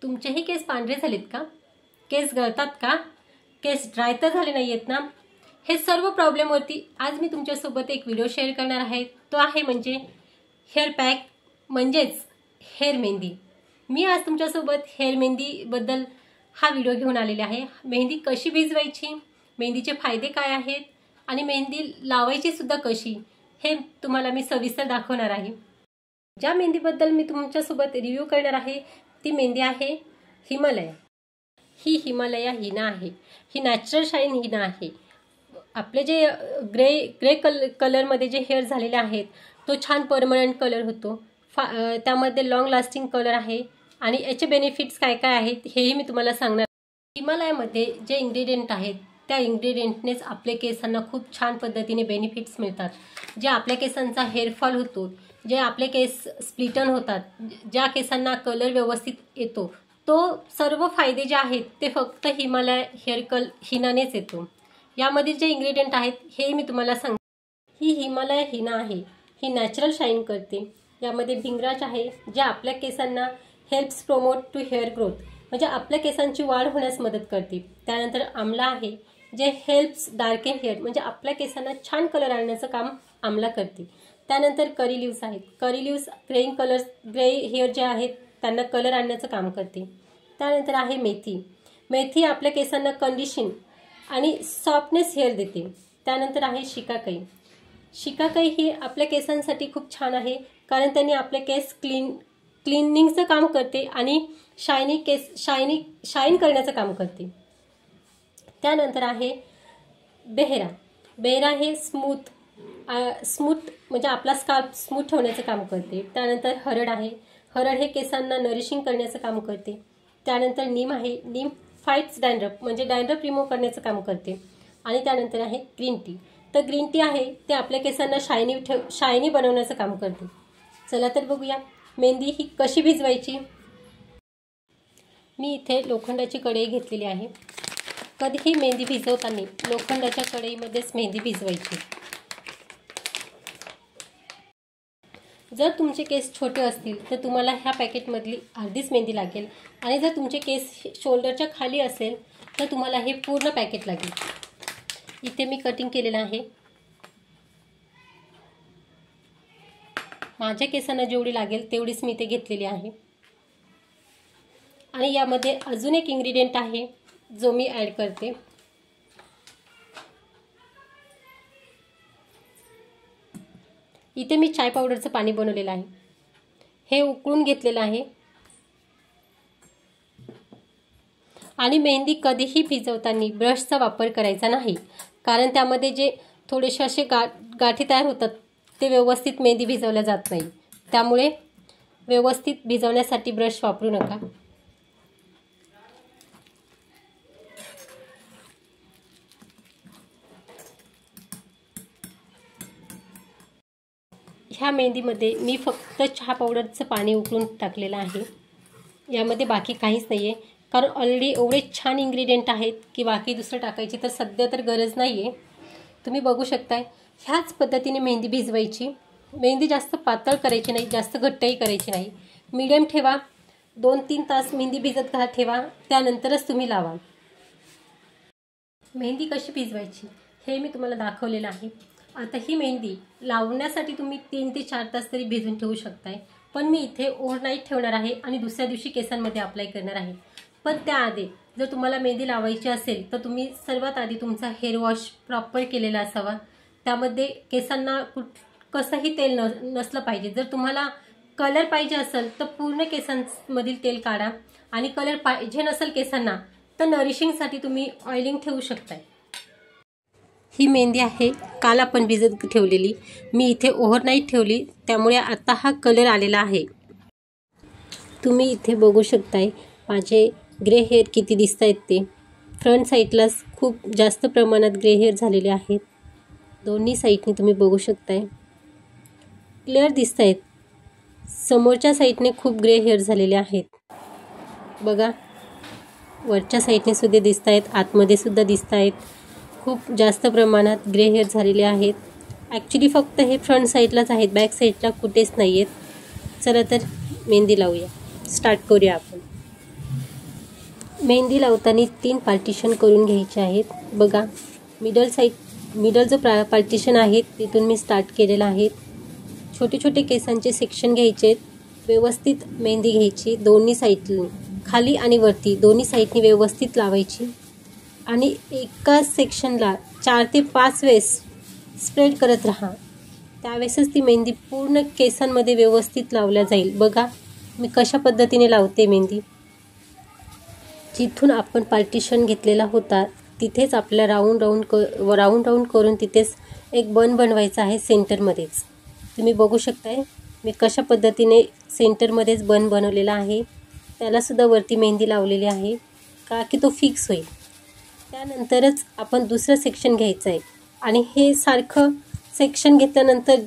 तुमचेही केस पांढरे झालेत का? केस गळतात का? केस ड्राय तर झाले नाही आहेत ना? हे सर्व प्रॉब्लेमवरती आज मी तुमच्यासोबत एक व्हिडिओ शेअर करणार आहे. तो आहे म्हणजे हेअर पॅक म्हणजेच हेअर मेहंदी. मी आज तुमच्यासोबत हेअर मेहंदीबद्दल हा व्हिडिओ घेऊन आलेले आहे. मेहंदी कशी भिजवायची, मेहंदीचे फायदे काय आहेत आणि मेहंदी लावायची सुद्धा कशी, हे तुम्हाला मी सविस्तर दाखवणार आहे. ज्या मेहंदीबद्दल मी तुमच्यासोबत रिव्ह्यू करणार आहे ती मेहंदी आहे हिमालया. ही हिमालया हिना आहे. ही नॅचरल शाईन हिना आहे. आपले जे ग्रे कलरमध्ये जे हेअर झालेले आहेत तो छान परमनंट कलर होतो. त्यामध्ये लॉंग लास्टिंग कलर आहे आणि याचे बेनिफिट्स काय काय आहेत हेही मी तुम्हाला सांगणार. हिमालयामध्ये जे इन्ग्रेडियंट आहेत त्या इन्ग्रेडियंटनेच आपल्या केसांना खूप छान पद्धतीने बेनिफिट्स मिळतात. जे आपल्या केसांचा हेअरफॉल होतो, जे आपले केस स्प्लिटन होतात, ज्या केसांना कलर व्यवस्थित येतो, तो सर्व फायदे जे आहेत ते फक्त हिमालया हिनानेच येतो. यामधील जे इन्ग्रेडियंट आहेत हे मी तुम्हाला सांगते. ही हिमालया हिना आहे. ही नॅचरल शाईन करते. यामध्ये भिंगराज आहे जे आपल्या केसांना helps promote to hair growth, म्हणजे आपल्या केसांची वाढ होण्यास मदत करते. त्यानंतर आमला आहे जे हेल्प्स डार्केन हेअर, म्हणजे आपल्या केसांना छान कलर आणण्याचं काम आमला करते. त्यानंतर करी लिव्स आहेत. करी लिव्स ग्रे हेअर जे आहेत त्यांना कलर आणण्याचं काम करते. त्यानंतर आहे मेथी. मेथी आपल्या केसांना कंडिशन आणि सॉफ्टनेस हेअर देते. त्यानंतर आहे शिकाकाई. शिकाकाई ही आपल्या केसांसाठी खूप छान आहे कारण त्यांनी आपले केस क्लिनिंगचं काम करते आणि शाईन करण्याचं काम करते. त्यानंतर आहे बेहरा. बेहरा हे स्मूथ म्हणजे आपला स्काल्प स्मूथ ठेवण्याचं काम करते. त्यानंतर हरड आहे. हरड हे केसांना नरिशिंग करण्याचं काम करते. त्यानंतर नीम आहे. नीम फाईट्स डॅन्ड्रफ, म्हणजे डॅन्ड्रफ रिमूव्ह करण्याचं काम करते. आणि त्यानंतर आहे ग्रीन टी. तर ग्रीन टी आहे ते आपल्या केसांना शायनी बनवण्याचं काम करते. चला तर बघूया मेहंदी ही कशी भिजवायची. मी इथे लोखंडाची कढई घेतलेली आहे. कधीही मेहंदी भिजवताना लोखंडाच्या कढईमध्येच मेहंदी भिजवायची. जर तुमचे केस छोटे असतील तर तुम्हाला ह्या पॅकेटमधली अर्धीच मेहंदी लागेल आणि जर तुमचे केस शोल्डरच्या खाली असेल तर तुम्हाला हे पूर्ण पॅकेट लागेल. इथे मी कटिंग केलेलं आहे. माझ्या केसांना जेवढी लागेल तेवढीच मी इथे घेतलेली आहे. आणि यामध्ये अजून एक इन्ग्रेडियंट आहे जो मी ॲड करते. इथे मी चाय पावडरचं पाणी बनवलेलं आहे. हे उकळून घेतलेलं आहे. आणि मेहंदी कधीही भिजवताना ब्रशचा वापर करायचा नाही कारण त्यामध्ये जे थोडेसे असे गाठी तयार होतात ते व्यवस्थित मेहंदी भिजवल्या जात नाही. त्यामुळे व्यवस्थित भिजवण्यासाठी ब्रश वापरू नका. ह्या मेहंदीमध्ये मी फक्त चहा पावडरचं पाणी उकळून टाकलेलं आहे. यामध्ये बाकी काहीच नाही आहे कारण ऑलरेडी एवढे छान इन्ग्रेडियंट आहेत की बाकी दुसरं टाकायची तर सध्या तर गरज नाही आहे. तुम्ही बघू शकताय ह्याच पद्धतीने मेहंदी भिजवायची. मेहंदी जास्त पातळ करायची नाही, जास्त घट्टही करायची नाही. मीडियम ठेवा. 2-3 तास मेहंदी भिजत ठेवा. त्यानंतरच तुम्ही लावा. मेहंदी कशी भिजवायची हे मी तुम्हाला दाखवलेलं आहे. आता ही मेहंदी लावण्यासाठी तुम्ही 3 ते 4 तास तरी भिजून ठेवू शकताय. पण मी इथे ओव्हरनाईट ठेवणार आहे आणि दुसऱ्या दिवशी केसांमध्ये अप्लाय करणार आहे. पण त्याआधी जर तुम्हाला मेहंदी लावायची असेल तर तुम्ही सर्वात आधी तुमचा हेअर वॉश प्रॉपर केलेला असावा. त्यामध्ये केसांना कसंही तेल नसलं पाहिजे. जर तुम्हाला कलर पाहिजे असेल तर पूर्ण केसांमधील तेल काढा आणि कलर पाहिजे नसेल केसांना तर नरिशिंगसाठी तुम्ही ऑइलिंग ठेवू शकताय. ही मेहंदी आहे काल आपण भिजत ठेवलेली. मी इथे ओव्हरनाईट ठेवली त्यामुळे आता हा कलर आलेला आहे. तुम्ही इथे बघू शकताय माझे ग्रे हेअर किती दिसत आहेत ते. फ्रंट साईडला खूप जास्त प्रमाणात ग्रे हेअर झालेले आहेत. दोन्ही साईडने तुम्ही बघू शकताय क्लिअर दिसत आहेत. समोरच्या साईडने खूप ग्रे हेअर झालेले आहेत. बघा वरच्या साईडने सुद्धा दिसत आहेत, आतमध्ये सुद्धा दिसत आहेत. खूप जास्त प्रमाणात ग्रे हेअर झालेले आहेत. ॲक्च्युली फक्त हे फ्रंट साईडलाच आहेत, बॅक साईडला कुठेच नाही आहेत. चला तर मेहंदी लावूया, स्टार्ट करूया आपण. मेहंदी लावताना 3 पार्टिशन करून घ्यायचे आहेत। बघा मिडल जो पार्टिशन आहे तिथून मी स्टार्ट केलेला आहे। छोटे छोटे केसांचे सेक्शन घ्यायचे, व्यवस्थित मेहंदी घ्यायची, दोन्ही साईडनी खाली आणि वरती दोन्ही साईडनी व्यवस्थित लावायची आणि एका सेक्शनला 4 ते 5 वेळेस स्प्रेड करत राहा। त्यावेळेसच ती मेहंदी पूर्ण केसांमध्ये व्यवस्थित लावल्या जाईल। बघा मी कशा पद्धतीने लावते मेहंदी। जिथून आपण पार्टिशन घेतलेला होता तिथेच आपल्याला राऊंड राऊंड करून तिथेच एक बन बनवायचा आहे सेंटरमध्येच। तुम्ही बघू शकताय मी कशा पद्धतीने सेंटरमध्येच बन बनवलेला आहे। त्यालासुद्धा वरती मेहंदी लावलेली आहे का की तो फिक्स होईल। त्यानंतरच आपण दुसरं सेक्शन घ्यायचं आहे आणि हे सारखं सेक्शन घेतल्यानंतर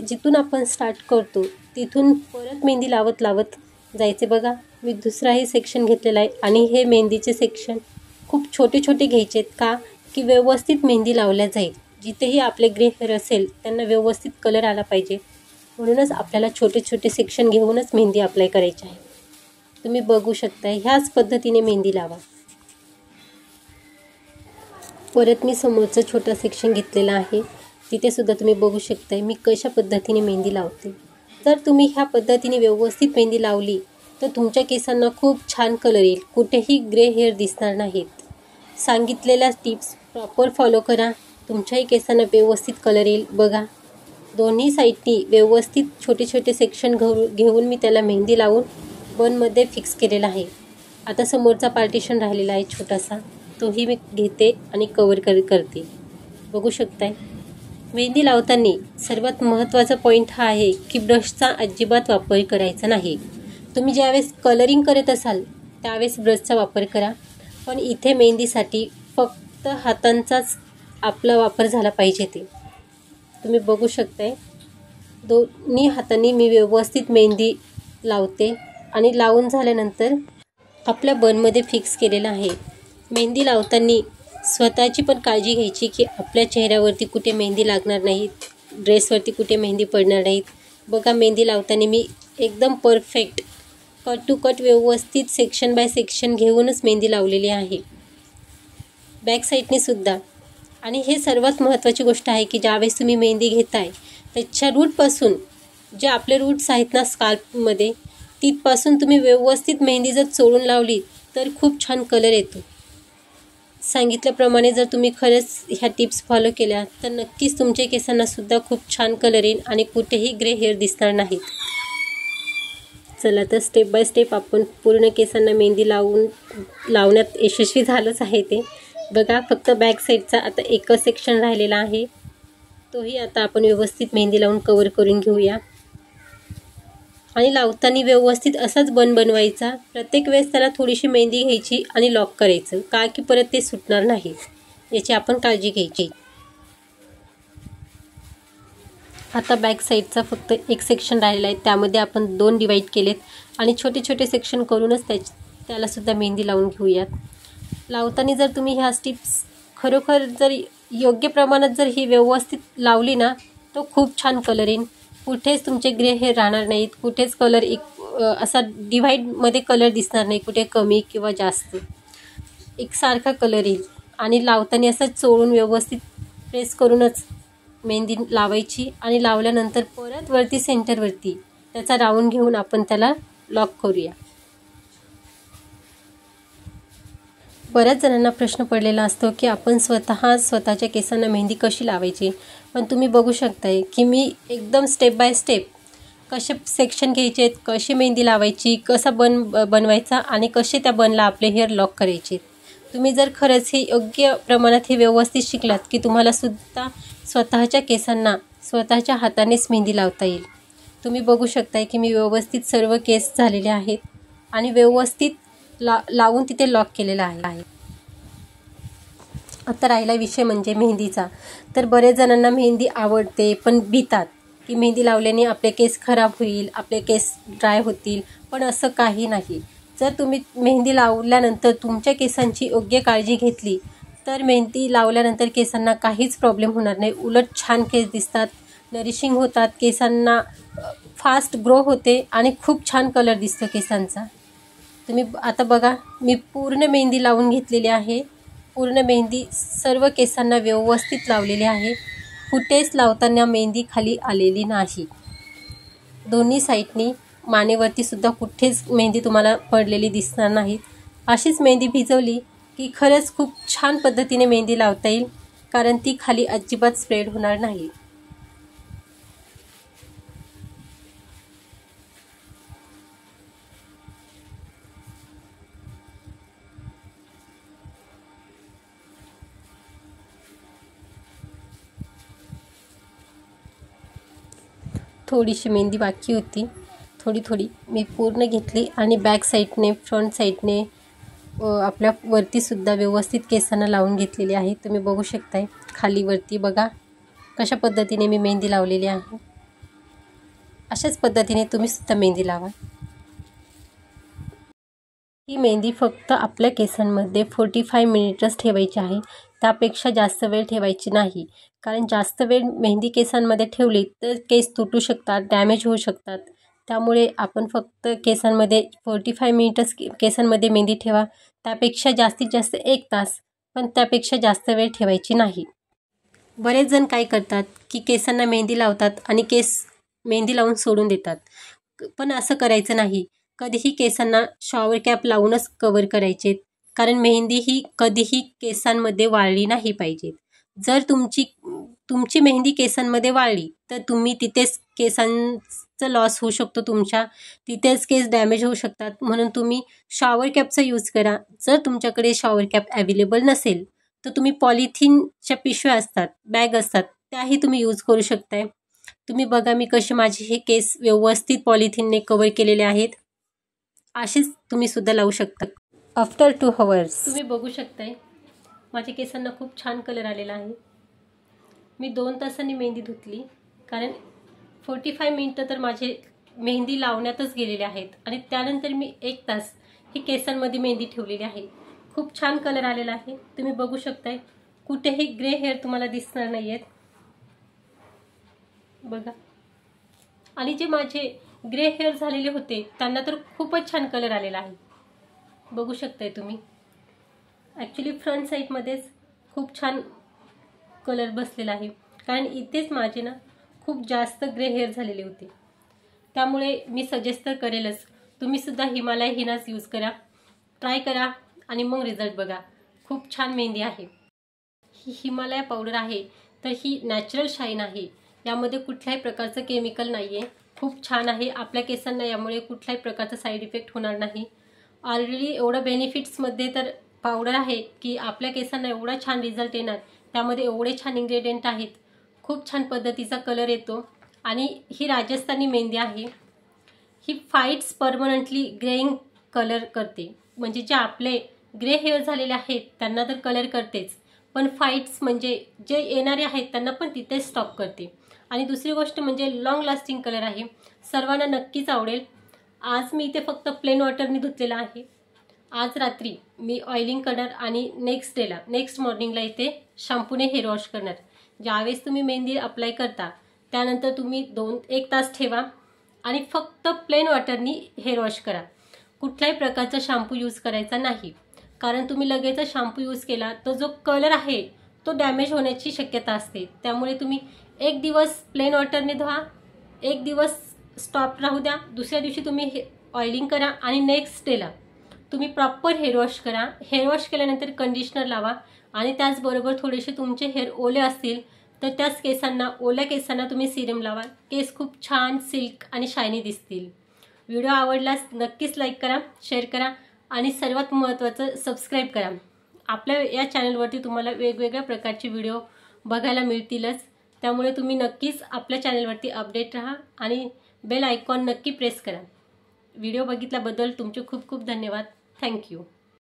जिथून आपण स्टार्ट करतो तिथून परत मेहंदी लावत जायचे। बघा मी दुसराही सेक्शन घेतलेला आहे आणि हे मेहंदीचे सेक्शन खूप छोटे छोटे घ्यायचे का की व्यवस्थित मेहंदी लावल्या जाईल। जिथेही आपले ग्रे हेअर असेल त्यांना व्यवस्थित कलर आला पाहिजे, म्हणूनच आपल्याला छोटे छोटे सेक्शन घेऊनच मेहंदी अप्लाय करायची आहे। तुम्ही बघू शकता ह्याच पद्धतीने मेहंदी लावा। परत मी समोरचं छोटा सेक्शन घेतलेला आहे, तिथे सुद्धा तुम्ही बघू शकताय मी कशा पद्धतीने मेहंदी लावते। जर तुम्ही ह्या पद्धतीने व्यवस्थित मेहंदी लावली तर तुमच्या केसांना खूप छान कलर येईल, कुठेही ग्रे हेअर दिसणार नाहीत। सांगितलेल्या टिप्स प्रॉपर फॉलो करा, तुमच्याही केसांना व्यवस्थित कलर येईल। बघा दोन्ही साईडनी व्यवस्थित छोटे छोटे सेक्शन घेऊन मी त्याला मेहंदी लावून बनमध्ये फिक्स केलेला आहे। आता समोरचा पार्टिशन राहिलेला आहे छोटासा, तोही मी घेते आणि कवर करते। बघू शकताय मेहंदी लावताना सर्वात महत्त्वाचा पॉईंट हा आहे की ब्रशचा अजिबात वापर करायचा नाही। तुम्ही ज्यावेळेस कलरिंग करत असाल त्यावेळेस ब्रशचा वापर करा, पण इथे मेहंदीसाठी फक्त हातांचाच आपला वापर झाला पाहिजे। ते तुम्ही बघू शकताय दोन्ही हातांनी मी व्यवस्थित मेहंदी लावते आणि लावून झाल्यानंतर आपल्या बनमध्ये फिक्स केलेला आहे। मेहंदी लावताना स्वतःची पण काळजी घ्यायची की आपल्या चेहऱ्यावरती कुठे मेहंदी लागणार नाही, ड्रेसवरती कुठे मेहंदी पडणार नाहीत। बघा मेहंदी लावताना मी एकदम परफेक्ट कट टू कट व्यवस्थित सेक्शन बाय सेक्शन घेऊनच मेहंदी लावलेली आहे, बॅक साईडने सुद्धा। आणि हे सर्वात महत्त्वाची गोष्ट आहे की ज्यावेळेस तुम्ही मेहंदी घेताय त्याच्या रूटपासून जे आपले रूट्स आहेत ना स्काल्पमध्ये, तिथपासून तुम्ही व्यवस्थित मेहंदी जर चोळून लावली तर खूप छान कलर येतो। सांगितल्याप्रमाणे जर तुम्ही खरंच ह्या टिप्स फॉलो केल्या तर नक्कीच तुमच्या केसांना सुद्धा खूप छान कलर येईल आणि कुठेही ग्रे हेअर दिसणार नाहीत। चला तर स्टेप बाय स्टेप आपण पूर्ण केसांना मेहंदी लावण्यात यशस्वी झालंच आहे ते। बघा फक्त बॅक साईडचा आता एकच सेक्शन राहिलेला आहे, तोही आता आपण व्यवस्थित मेहंदी लावून कवर करून घेऊया। आणि लावताना व्यवस्थित असाच बन बनवायचा, प्रत्येक वेळेस त्याला थोडीशी मेहंदी घ्यायची आणि लॉक करायचं का की परत ते सुटणार नाही, याची आपण काळजी घ्यायची। आता बॅक साईडचा फक्त एक सेक्शन राहिलेला आहे, त्यामध्ये आपण 2 डिवाइड केलेत आणि छोटे छोटे सेक्शन करूनच त्यालासुद्धा मेहंदी लावून घेऊयात। लावताना जर तुम्ही ह्या टिप्स खरोखर जर योग्य प्रमाणात जर ही व्यवस्थित लावली ना तो खूप छान कलर येईल, कुठेच तुमचे ग्रे हेअर राहणार नाहीत, कुठेच कलर असा डिवाइडमध्ये कलर दिसणार नाही, कुठे कमी किंवा जास्त, एकसारखा कलर येईल। आणि लावताना असं चोळून व्यवस्थित प्रेस करूनच मेहंदी लावायची आणि लावल्यानंतर परत वरती सेंटरवरती त्याचा राऊंड घेऊन आपण त्याला लॉक करूया। बऱ्याच जणांना प्रश्न पडलेला असतो की आपण स्वतःच्या केसांना मेहंदी कशी लावायची, पण तुम्ही बघू शकताय की मी एकदम स्टेप बाय स्टेप कसे सेक्शन घ्यायचे, कशी मेहंदी लावायची, कसा बन बनवायचा आणि कसे त्या बनला आपले हेअर लॉक करायचे। तुम्ही जर खरंच हे योग्य प्रमाणात हे व्यवस्थित शिकलात की तुम्हाला सुद्धा स्वतःच्या केसांना स्वतःच्या हातानेच मेहंदी लावता येईल। तुम्ही बघू शकताय की मी व्यवस्थित सर्व केस झालेले आहेत आणि व्यवस्थित लावून तिथे लॉक केलेला आहे। आता राहिला विषय म्हणजे मेहंदीचा, तर बरेच जणांना मेहंदी आवडते पण भीतात की मेहंदी लावल्याने आपले केस खराब होईल, आपले केस ड्राय होतील, पण असं काही नाही। जर तुम्ही मेहंदी लावल्यानंतर तुमच्या केसांची योग्य काळजी घेतली तर मेहंदी लावल्यानंतर केसांना काहीच प्रॉब्लेम होणार नाही, उलट छान केस दिसतात, नरिशिंग होतात, केसांना फास्ट ग्रो होते आणि खूप छान कलर दिसतो केसांचा। तुम्ही आता बघा, मी पूर्ण मेहंदी लावून घेतलेली आहे. पूर्ण मेहंदी सर्व केसांना व्यवस्थित लावलेली आहे. कुठेच लावताना मेहंदी खाली आलेली नाही. दोन्ही साईडनी मानेवरती सुद्धा कुठेच मेहंदी तुम्हाला पडलेली दिसणार नाही. अशीच मेहंदी भिजवली की खरंच खूप छान पद्धतीने मेहंदी लावता येईल, कारण ती खाली अजिबात स्प्रेड होणार नाही. थोडीशी मेहंदी बाकी होती, थोडी मी पूर्ण घेतली आणि बॅक साईडने फ्रंट साईडने आपल्या वरतीसुद्धा व्यवस्थित केसांना लावून घेतलेली आहे. तुम्ही बघू शकताय खाली वरती बघा कशा पद्धतीने मी मेहंदी लावलेली आहे. अशाच पद्धतीने तुम्हीसुद्धा मेहंदी लावा. ही मेहंदी फक्त आपल्या केसांमध्ये 45 मिनिटच ठेवायची आहे. त्यापेक्षा जास्त वेळ ठेवायची नाही, कारण जास्त वेळ मेहंदी केसांमध्ये ठेवली तर केस तुटू शकतात, डॅमेज होऊ शकतात. त्यामुळे आपण फक्त केसांमध्ये 45 मिनिटच केसांमध्ये मेहंदी ठेवा. त्यापेक्षा जास्तीत जास्त 1 तास, पण त्यापेक्षा जास्त वेळ ठेवायची नाही. बरेच जण काय करतात की केसांना मेहंदी लावतात आणि केस मेहंदी लावून सोडून देतात, पण असं करायचं नाही. कधीही केसांना शॉवर कॅप लावूनच कवर करायचे, कारण मेहंदी ही कधीही केसांमध्ये वाळली नाही पाहिजे. जर तुमची मेहंदी केसांमध्ये वाळली तर तुम्ही तिथेच केसांचं लॉस होऊ शकतो, तुमच्या तिथेच केस डॅमेज होऊ शकतात. म्हणून तुम्ही शॉवर कॅपचा यूज करा. जर तुमच्याकडे शॉवर कॅप अवेलेबल नसेल तर तुम्ही पॉलिथिनच्या पिशव्या असतात, बॅग असतात, त्याही तुम्ही यूज करू शकताय. तुम्ही बघा मी कसे माझे हे केस व्यवस्थित पॉलिथिनने कवर केलेले आहेत. असेच तुम्ही सुद्धा लावू शकता. आफ्टर 2 hours तुम्ही बघू शकताय माझ्या केसांना खूप छान कलर आलेला आहे. मी 2 तासांनी मेहंदी धुतली, कारण 45 मिनिटं तर माझे मेहंदी लावण्यातच गेलेले आहेत आणि त्यानंतर मी 1 तास ही केसांमध्ये मेहंदी ठेवलेली आहे. खूप छान कलर आलेला आहे. तुम्ही बघू शकताय कुठेही ग्रे हेअर तुम्हाला दिसणार नाही आहेत बघा. आणि जे माझे ग्रे हेअर झालेले होते त्यांना तर खूपच छान कलर आलेला आहे. बघू शकताय तुम्ही. ॲक्च्युली फ्रंट साईडमध्येच खूप छान कलर बसलेला आहे, कारण इथेच माझे ना खूप जास्त ग्रे हेअर झालेले होते. त्यामुळे मी सजेस्ट तर करेलच, तुम्हीसुद्धा हिमालय हिनाच यूज करा, ट्राय करा आणि मग रिझल्ट बघा. खूप छान मेहंदी आहे. ही हिमालय पावडर आहे तर ही नॅचरल शाईन आहे. यामध्ये कुठल्याही प्रकारचं केमिकल नाही आहे. खूप छान आहे. आपल्या केसांना यामुळे कुठल्याही प्रकारचा साईड इफेक्ट होणार नाही. ऑलरेडी एवढं बेनिफिट्समध्ये तर पावडर आहे की आपल्या केसांना एवढा छान रिझल्ट येणार. त्यामध्ये एवढे छान इन्ग्रेडियंट आहेत. खूप छान पद्धतीचा कलर येतो आणि ही राजस्थानी मेहंदी आहे. ही फाईट्स परमनंटली ग्रेइंग कलर करते. म्हणजे जे आपले ग्रे हेअर झालेले आहेत त्यांना तर कलर करतेच, पण फाईट्स म्हणजे जे येणारे आहेत त्यांना पण तिथेच स्टॉप करते. आणि दुसरी गोष्ट म्हणजे लॉंग लास्टिंग कलर आहे. सर्वांना नक्कीच आवडेल. आज मी इथे फक्त प्लेन वॉटरने धुतलेला आहे. आज रात्री मी ऑइलिंग करणार आणि नेक्स्ट मॉर्निंगला इथे शॅम्पूने हेअर वॉश करणार. ज्यावेळेस तुम्ही मेहंदी अप्लाय करता त्यानंतर तुम्ही 1 तास ठेवा आणि फक्त प्लेन वॉटरनी हेअर वॉश करा. कुठल्याही प्रकारचा शॅम्पू यूज करायचा नाही, कारण तुम्ही लगेच शॅम्पू यूज केला तर जो कलर आहे तो डॅमेज होण्याची शक्यता असते. त्यामुळे तुम्ही 1 दिवस प्लेन वॉटरने धुवा, 1 दिवस स्टॉप राहू द्या, दुसऱ्या दिवशी तुम्ही ऑइलिंग करा आणि नेक्स्ट डेला तुम्ही प्रॉपर हेअर वॉश करा. हेअर वॉश केल्यानंतर कंडिशनर लावा आणि त्याचबरोबर थोडेसे तुमचे हेअर ओले असतील तर त्याच केसांना, ओल्या केसांना तुम्ही सिरम लावा. केस खूप छान सिल्क आणि शायनी दिसतील. व्हिडिओ आवडल्यास नक्कीच लाईक करा, शेअर करा आणि सर्वात महत्त्वाचं सबस्क्राईब करा. आपल्या या चॅनलवरती तुम्हाला वेगवेगळ्या प्रकारचे व्हिडिओ बघायला मिळतीलच. त्यामुळे तुम्ही नक्कीच आपल्या चॅनलवरती अपडेट राहा आणि बेल आयकॉन नक्की प्रेस करा. व्हिडिओ बघितल्याबद्दल तुमचे खूप खूप धन्यवाद. थँक्यू.